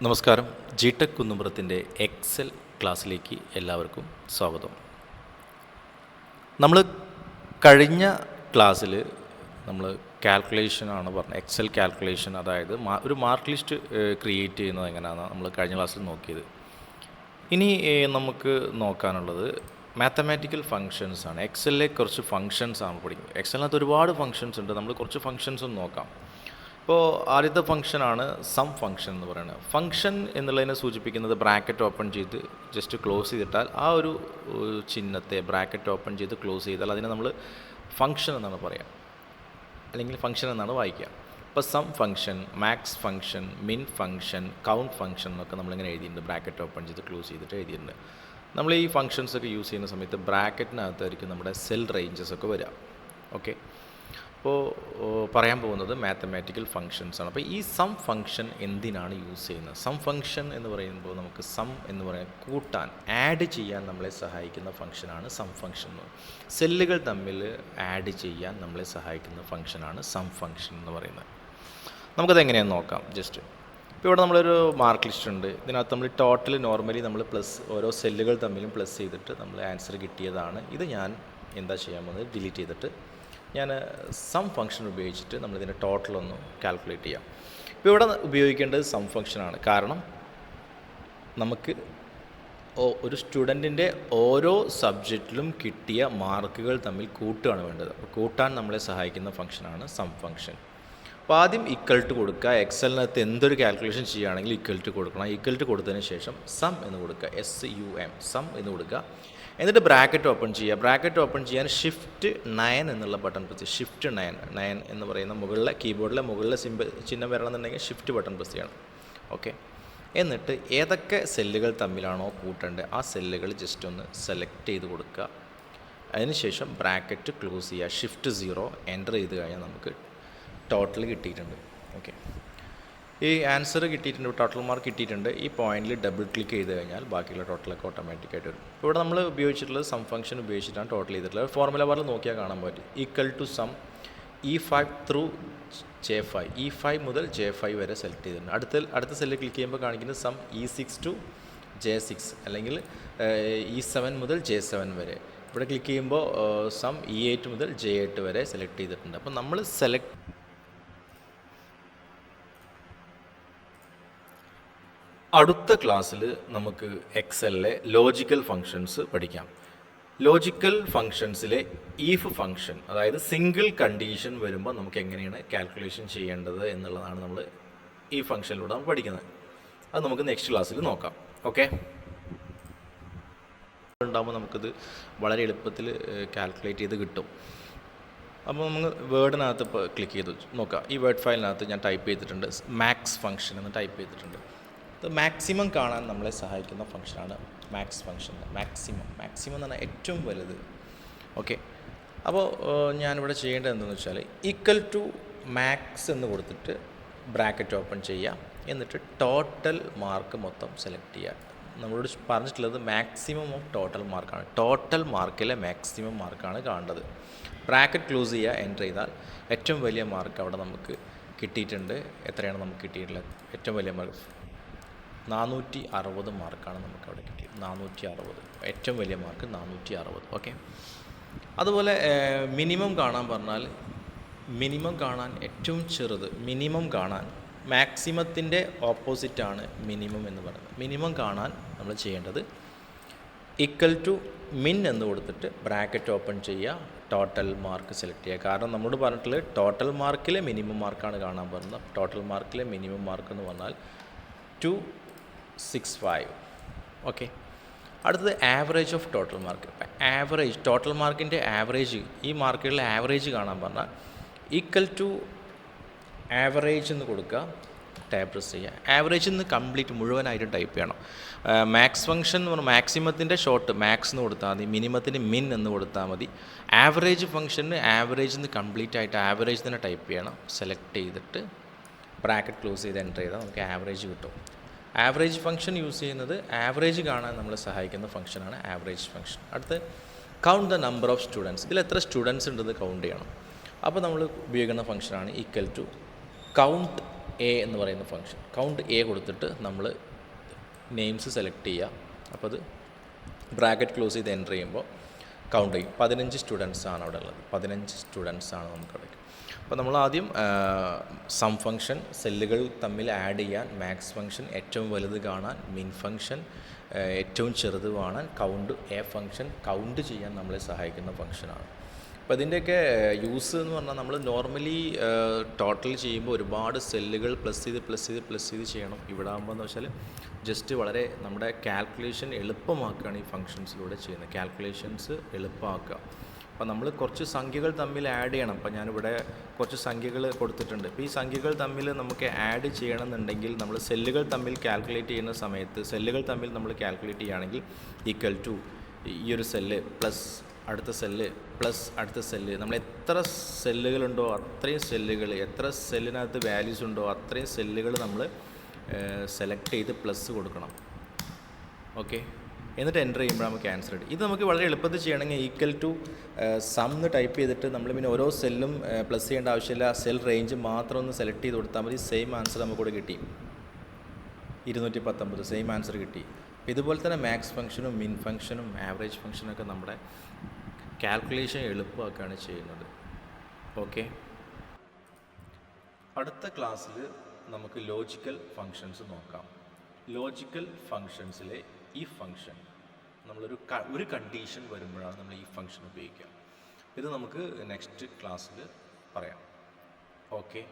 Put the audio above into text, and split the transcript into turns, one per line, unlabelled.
നമസ്കാരം. ജിടെക് കുന്നുംപുറത്തിൻ്റെ എക്സൽ ക്ലാസ്സിലേക്ക് എല്ലാവർക്കും സ്വാഗതം. നമ്മൾ കഴിഞ്ഞ ക്ലാസ്സിൽ നമ്മൾ കാൽക്കുലേഷനാണ് പറഞ്ഞത്. എക്സൽ കാൽക്കുലേഷൻ, അതായത് ഒരു മാർക്ക് ലിസ്റ്റ് ക്രിയേറ്റ് ചെയ്യുന്നത് എങ്ങനെയാണെന്ന് നമ്മൾ കഴിഞ്ഞ ക്ലാസ്സിൽ നോക്കിയത്. ഇനി നമുക്ക് നോക്കാനുള്ളത് മാത്തമാറ്റിക്കൽ ഫങ്ഷൻസ് ആണ്. എക്സലിലെ കുറച്ച് ഫങ്ഷൻസ് ആണ് പഠിക്കുന്നത്. എക്സലിനകത്ത് ഒരുപാട് ഫങ്ഷൻസ് ഉണ്ട്. നമ്മൾ കുറച്ച് ഫങ്ഷൻസ് ഒന്ന് നോക്കാം. ഇപ്പോൾ ആദ്യത്തെ ഫംഗ്ഷനാണ് സം ഫംഗ്ഷൻ എന്ന് പറയുന്നത്. ഫംഗ്ഷൻ എന്നുള്ളതിനെ സൂചിപ്പിക്കുന്നത് ബ്രാക്കറ്റ് ഓപ്പൺ ചെയ്ത് ജസ്റ്റ് ക്ലോസ് ചെയ്തിട്ടാൽ ആ ഒരു ചിഹ്നത്തെ ബ്രാക്കറ്റ് ഓപ്പൺ ചെയ്ത് ക്ലോസ് ചെയ്താൽ അതിനെ നമ്മൾ ഫംഗ്ഷൻ എന്നാണ് പറയുക, അല്ലെങ്കിൽ ഫംഗ്ഷൻ എന്നാണ് വായിക്കുക. ഇപ്പോൾ സം ഫംഗ്ഷൻ, മാക്സ് ഫംഗ്ഷൻ, മിൻ ഫംഗ്ഷൻ, കൗണ്ട് ഫംഗ്ഷൻ എന്നൊക്കെ നമ്മളിങ്ങനെ എഴുതിയിട്ടുണ്ട്. ബ്രാക്കറ്റ് ഓപ്പൺ ചെയ്ത് ക്ലോസ് ചെയ്തിട്ട് എഴുതിയിട്ടുണ്ട്. നമ്മൾ ഈ ഫംഗ്ഷൻസ് ഒക്കെ യൂസ് ചെയ്യുന്ന സമയത്ത് ബ്രാക്കറ്റിനകത്തായിരിക്കും നമ്മുടെ സെൽ റേഞ്ചസ് ഒക്കെ വരിക. ഓക്കെ, അപ്പോൾ പറയാൻ പോകുന്നത് മാത്തമാറ്റിക്കൽ ഫങ്ഷൻസ് ആണ്. അപ്പോൾ ഈ സം ഫംഗ്ഷൻ എന്തിനാണ് യൂസ് ചെയ്യുന്നത്? സം ഫംഗ്ഷൻ എന്ന് പറയുമ്പോൾ നമുക്ക് സം എന്ന് പറയുന്നത് കൂട്ടാൻ, ആഡ് ചെയ്യാൻ നമ്മളെ സഹായിക്കുന്ന ഫംഗ്ഷനാണ് സം ഫംഗ്ഷൻ. സെല്ലുകൾ തമ്മിൽ ആഡ് ചെയ്യാൻ നമ്മളെ സഹായിക്കുന്ന ഫംഗ്ഷനാണ് സം ഫംഗ്ഷൻ എന്ന് പറയുന്നത്. നമുക്കത് എങ്ങനെയാണെന്ന് നോക്കാം. ജസ്റ്റ് ഇപ്പോൾ ഇവിടെ നമ്മളൊരു മാർക്ക് ലിസ്റ്റ് ഉണ്ട്. ഇതിനകത്ത് നമ്മൾ ടോട്ടൽ നോർമലി നമ്മൾ പ്ലസ് ഓരോ സെല്ലുകൾ തമ്മിലും പ്ലസ് ചെയ്തിട്ട് നമ്മൾ ആൻസർ കിട്ടിയതാണ്. ഇത് ഞാൻ എന്താ ചെയ്യാൻ പോകുന്നത്, ഡിലീറ്റ് ചെയ്തിട്ട് ഞാൻ സം ഫംഗ്ഷൻ ഉപയോഗിച്ചിട്ട് നമ്മളിതിൻ്റെ ടോട്ടലൊന്ന് കാൽക്കുലേറ്റ് ചെയ്യാം. ഇപ്പോൾ ഇവിടെ ഉപയോഗിക്കേണ്ടത് സം ഫംഗ്ഷനാണ്. കാരണം നമുക്ക് ഒരു സ്റ്റുഡൻറ്റിൻ്റെ ഓരോ സബ്ജക്റ്റിലും കിട്ടിയ മാർക്കുകൾ തമ്മിൽ കൂട്ടുകയാണ് വേണ്ടത്. അപ്പോൾ കൂട്ടാൻ നമ്മളെ സഹായിക്കുന്ന ഫംഗ്ഷനാണ് സം ഫംഗ്ഷൻ. അപ്പോൾ ആദ്യം ഈക്വൽ ടു കൊടുക്കുക. എക്സലിനകത്ത് എന്തൊരു കാൽക്കുലേഷൻ ചെയ്യുകയാണെങ്കിൽ ഈക്വൽ ടു കൊടുക്കണം. ഈക്വൽ ടു കൊടുത്തതിന് ശേഷം സം എന്ന് കൊടുക്കുക, SUM, സം എന്ന് കൊടുക്കുക. എന്നിട്ട് ബ്രാക്കറ്റ് ഓപ്പൺ ചെയ്യുക. ബ്രാക്കറ്റ് ഓപ്പൺ ചെയ്യാൻ ഷിഫ്റ്റ് 9 എന്നുള്ള ബട്ടൺ പ്രസ് ചെയ്യുക. ഷിഫ്റ്റ് 9 എന്ന് പറയുന്ന മുകളിലെ കീബോർഡിലെ മുകളിലെ ചിഹ്നം വരണമെന്നുണ്ടെങ്കിൽ ഷിഫ്റ്റ് ബട്ടൺ പ്രസ് ചെയ്യണം. ഓക്കെ, എന്നിട്ട് ഏതൊക്കെ സെല്ലുകൾ തമ്മിലാണോ കൂട്ടേണ്ടത് ആ സെല്ലുകൾ ജസ്റ്റ് ഒന്ന് സെലക്ട് ചെയ്ത് കൊടുക്കുക. അതിനുശേഷം ബ്രാക്കറ്റ് ക്ലോസ് ചെയ്യുക. ഷിഫ്റ്റ് 0 എൻ്റർ ചെയ്ത് കഴിഞ്ഞാൽ നമുക്ക് ടോട്ടൽ കിട്ടിയിട്ടുണ്ട്. ഓക്കെ, ഈ ആൻസർ കിട്ടിയിട്ടുണ്ട്, ടോട്ടൽ മാർക്ക് കിട്ടിയിട്ടുണ്ട്. ഈ പോയിന്റിൽ ഡബിൾ ക്ലിക്ക് ചെയ്ത് കഴിഞ്ഞാൽ ബാക്കിയുള്ള ടോട്ടലൊക്കെ ഓട്ടോമാറ്റിക്കായിട്ട് വരും. ഇവിടെ നമ്മൾ ഉപയോഗിച്ചിട്ടുള്ളത് സം ഫംഗ്ഷൻ ഉപയോഗിച്ചിട്ടാണ് ടോട്ടൽ ചെയ്തിട്ടുള്ളത്. ഫോർമുല ബാറിൽ നോക്കിയാൽ കാണാൻ പറ്റും. Equal to some E5 through J5, E5 മുതൽ J5 വരെ സെലക്ട് ചെയ്തിട്ടുണ്ട്. അടുത്ത സെല്ലിൽ ക്ലിക്ക് ചെയ്യുമ്പോൾ കാണിക്കുന്നത് സം E6 ടു J6, അല്ലെങ്കിൽ E7 മുതൽ J7 വരെ. ഇവിടെ ക്ലിക്ക് ചെയ്യുമ്പോൾ സം E8 മുതൽ J8 വരെ സെലക്ട് ചെയ്തിട്ടുണ്ട്. അപ്പോൾ നമ്മൾ അടുത്ത ക്ലാസ്സിൽ നമുക്ക് എക്സലിലെ ലോജിക്കൽ ഫങ്ഷൻസ് പഠിക്കാം. ലോജിക്കൽ ഫങ്ഷൻസിലെ ഈഫ് ഫങ്ഷൻ, അതായത് സിംഗിൾ കണ്ടീഷൻ വരുമ്പോൾ നമുക്ക് എങ്ങനെയാണ് കാൽക്കുലേഷൻ ചെയ്യേണ്ടത് എന്നുള്ളതാണ് നമ്മൾ ഈ ഫങ്ഷനിലൂടെ നമ്മൾ പഠിക്കുന്നത്. അത് നമുക്ക് നെക്സ്റ്റ് ക്ലാസ്സിൽ നോക്കാം. ഓക്കെ, ഉണ്ടാകുമ്പോൾ നമുക്കിത് വളരെ എളുപ്പത്തിൽ കാൽക്കുലേറ്റ് ചെയ്ത് കിട്ടും. അപ്പോൾ നമ്മൾ വേർഡിനകത്ത് ഇപ്പോൾ ക്ലിക്ക് ചെയ്ത് നോക്കാം. ഈ വേർഡ് ഫയലിനകത്ത് ഞാൻ ടൈപ്പ് ചെയ്തിട്ടുണ്ട്, മാക്സ് ഫങ്ഷൻ എന്ന് ടൈപ്പ് ചെയ്തിട്ടുണ്ട്. മാക്സിമം കാണാൻ നമ്മളെ സഹായിക്കുന്ന ഫംഗ്ഷനാണ് മാക്സ് ഫംഗ്ഷൻ. മാക്സിമം എന്ന് പറഞ്ഞാൽ ഏറ്റവും വലുത്. ഓക്കെ, അപ്പോൾ ഞാനിവിടെ ചെയ്യേണ്ടത് എന്താണെന്ന് വെച്ചാൽ ഈക്വൽ ടു മാക്സ് എന്ന് കൊടുത്തിട്ട് ബ്രാക്കറ്റ് ഓപ്പൺ ചെയ്യുക. എന്നിട്ട് ടോട്ടൽ മാർക്ക് മൊത്തം സെലക്ട് ചെയ്യുക. നമ്മളോട് പറഞ്ഞിട്ടുള്ളത് മാക്സിമം ഓഫ് ടോട്ടൽ മാർക്കാണ്. ടോട്ടൽ മാർക്കിലെ മാക്സിമം മാർക്കാണ് കാണേണ്ടത്. ബ്രാക്കറ്റ് ക്ലോസ് ചെയ്യുക, എൻ്റർ ചെയ്താൽ ഏറ്റവും വലിയ മാർക്ക് അവിടെ നമുക്ക് കിട്ടിയിട്ടുണ്ട്. എത്രയാണ് നമുക്ക് കിട്ടിയിട്ടുള്ളത്? ഏറ്റവും വലിയ മാർക്ക് 460 മാർക്കാണ് നമുക്ക് അവിടെ കിട്ടിയത്. 460, ഏറ്റവും വലിയ മാർക്ക് 460. ഓക്കെ, അതുപോലെ മിനിമം കാണാൻ പറഞ്ഞാൽ മിനിമം കാണാൻ ഏറ്റവും ചെറുത്, മിനിമം കാണാൻ മാക്സിമത്തിൻ്റെ ഓപ്പോസിറ്റാണ് മിനിമം എന്ന് പറയുന്നത്. മിനിമം കാണാൻ നമ്മൾ ചെയ്യേണ്ടത് ഈക്വൽ ടു മിൻ എന്ന് കൊടുത്തിട്ട് ബ്രാക്കറ്റ് ഓപ്പൺ ചെയ്യുക, ടോട്ടൽ മാർക്ക് സെലക്ട് ചെയ്യുക. കാരണം നമ്മളോട് പറഞ്ഞിട്ടുള്ളത് ടോട്ടൽ മാർക്കിലെ മിനിമം മാർക്കാണ് കാണാൻ പറഞ്ഞത്. ടോട്ടൽ മാർക്കിലെ മിനിമം മാർക്ക് എന്ന് പറഞ്ഞാൽ 265. ഓക്കെ, അടുത്തത് average of total mark. Average total മാർക്കിൻ്റെ ആവറേജ്, ഈ മാർക്കുകളിലെ ആവറേജ് കാണാൻ പറഞ്ഞാൽ ഈക്വൽ ടു ആവറേജ് എന്ന് കൊടുക്കുക, ടാബ് പ്രസ് ചെയ്യുക. ആവറേജ് എന്ന് കംപ്ലീറ്റ് മുഴുവനായിട്ട് ടൈപ്പ് ചെയ്യണം. മാക്സ് ഫംഗ്ഷൻ എന്ന് പറഞ്ഞാൽ മാക്സിമത്തിൻ്റെ ഷോർട്ട് മാക്സ് എന്ന് കൊടുത്താൽ മതി, മിനിമത്തിന് മിൻ എന്ന് കൊടുത്താൽ മതി. ആവറേജ് ഫംഗ്ഷന് ആവറേജ് എന്ന് കംപ്ലീറ്റ് ആയിട്ട് ആവറേജ് തന്നെ ടൈപ്പ് ചെയ്യണം. സെലക്ട് ചെയ്തിട്ട് ബ്രാക്കറ്റ് ക്ലോസ് ചെയ്ത് എൻ്റർ ചെയ്താൽ നമുക്ക് ആവറേജ് കിട്ടും. ആവറേജ് ഫംഗ്ഷൻ യൂസ് ചെയ്യുന്നത് ആവറേജ് കാണാൻ നമ്മളെ സഹായിക്കുന്ന ഫംഗ്ഷനാണ് ആവറേജ് ഫംഗ്ഷൻ. അടുത്ത് count the number of students. ഇതിൽ എത്ര സ്റ്റുഡൻസ് ഉണ്ടെന്ന് കൗണ്ട് ചെയ്യണം. അപ്പോൾ നമ്മൾ ഉപയോഗിക്കുന്ന ഫംഗ്ഷനാണ് ഈക്വൽ ടു കൗണ്ട് എ എന്ന് പറയുന്ന ഫംഗ്ഷൻ. കൗണ്ട് എ കൊടുത്തിട്ട് നമ്മൾ നെയിംസ് സെലക്ട് ചെയ്യുക. അപ്പോൾ അത് ബ്രാക്കറ്റ് ക്ലോസ് ചെയ്ത് എൻ്റർ ചെയ്യുമ്പോൾ കൗണ്ട് ചെയ്യും. 15 സ്റ്റുഡൻസ് ആണ് അവിടെ ഉള്ളത്. 15 സ്റ്റുഡൻസ് ആണ് നമുക്കവിടെ. അപ്പോൾ നമ്മൾ ആദ്യം സം ഫംഗ്ഷൻ സെല്ലുകൾ തമ്മിൽ ആഡ് ചെയ്യാൻ, മാക്സ് ഫംഗ്ഷൻ ഏറ്റവും വലുത് കാണാൻ, മിൻ ഫംഗ്ഷൻ ഏറ്റവും ചെറുത് കാണാൻ, കൗണ്ട് എ ഫംഗ്ഷൻ കൗണ്ട് ചെയ്യാൻ നമ്മളെ സഹായിക്കുന്ന ഫംഗ്ഷനാണ്. അപ്പോൾ ഇതിൻ്റെയൊക്കെ യൂസ് എന്ന് പറഞ്ഞാൽ നമ്മൾ നോർമലി ടോട്ടൽ ചെയ്യുമ്പോൾ ഒരുപാട് സെല്ലുകൾ പ്ലസ് ചെയ്ത് ചെയ്യണം. ഇവിടെ ആകുമ്പോൾ എന്ന് വെച്ചാൽ ജസ്റ്റ് വളരെ നമ്മുടെ കാൽക്കുലേഷൻ എളുപ്പമാക്കുകയാണ് ഈ ഫംഗ്ഷൻസിലൂടെ ചെയ്യുന്നത്. കാൽക്കുലേഷൻസ് എളുപ്പമാക്കുക. അപ്പോൾ നമ്മൾ കുറച്ച് സംഖ്യകൾ തമ്മിൽ ആഡ് ചെയ്യണം. അപ്പോൾ ഞാനിവിടെ കുറച്ച് സംഖ്യകൾ കൊടുത്തിട്ടുണ്ട്. ഇപ്പോൾ ഈ സംഖ്യകൾ തമ്മിൽ നമുക്ക് ആഡ് ചെയ്യണമെന്നുണ്ടെങ്കിൽ നമ്മൾ സെല്ലുകൾ തമ്മിൽ കാൽക്കുലേറ്റ് ചെയ്യുന്ന സമയത്ത് സെല്ലുകൾ തമ്മിൽ നമ്മൾ കാൽക്കുലേറ്റ് ചെയ്യുകയാണെങ്കിൽ ഈക്വൽ ടു ഈ ഒരു സെല്ല് പ്ലസ് അടുത്ത സെല്ല് പ്ലസ് അടുത്ത സെല്ല്, നമ്മൾ എത്ര സെല്ലുകളുണ്ടോ അത്രയും സെല്ലുകൾ, എത്ര സെല്ലിനകത്ത് വാല്യൂസ് ഉണ്ടോ അത്രയും സെല്ലുകൾ നമ്മൾ സെലക്ട് ചെയ്ത് പ്ലസ് കൊടുക്കണം. ഓക്കെ, എന്നിട്ട് എൻ്റർ ചെയ്യുമ്പോൾ നമുക്ക് ആൻസർ കിട്ടും. ഇത് നമുക്ക് വളരെ എളുപ്പത്തിൽ ചെയ്യണമെങ്കിൽ ഈക്വൽ ടു സം എന്ന് ടൈപ്പ് ചെയ്തിട്ട് നമ്മൾ പിന്നെ ഓരോ സെല്ലും പ്ലസ് ചെയ്യേണ്ട ആവശ്യമില്ല. സെൽ റേഞ്ച് മാത്രം ഒന്ന് സെലക്ട് ചെയ്ത് കൊടുത്താൽ മതി. സെയിം ആൻസർ നമുക്കിവിടെ കിട്ടി. 219 സെയിം ആൻസർ കിട്ടി. ഇതുപോലെ തന്നെ മാക്സ് ഫംഗ്ഷനും മിൻ ഫംഗ്ഷനും ആവറേജ് ഫംഗ്ഷനൊക്കെ നമ്മുടെ കാൽക്കുലേഷൻ എളുപ്പമാക്കുകയാണ് ചെയ്യുന്നത്. ഓക്കെ, അടുത്ത ക്ലാസ്സിൽ നമുക്ക് ലോജിക്കൽ ഫങ്ഷൻസ് നോക്കാം. ലോജിക്കൽ ഫങ്ഷൻസിലെ ഈ ഫങ്ഷൻ ഒരു കണ്ടീഷൻ വരുമ്പോഴാണ് നമ്മൾ ഈ ഫങ്ഷൻ ഉപയോഗിക്കുക. ഇത് നമുക്ക് നെക്സ്റ്റ് ക്ലാസ്സിൽ പറയാം. ഓക്കെ.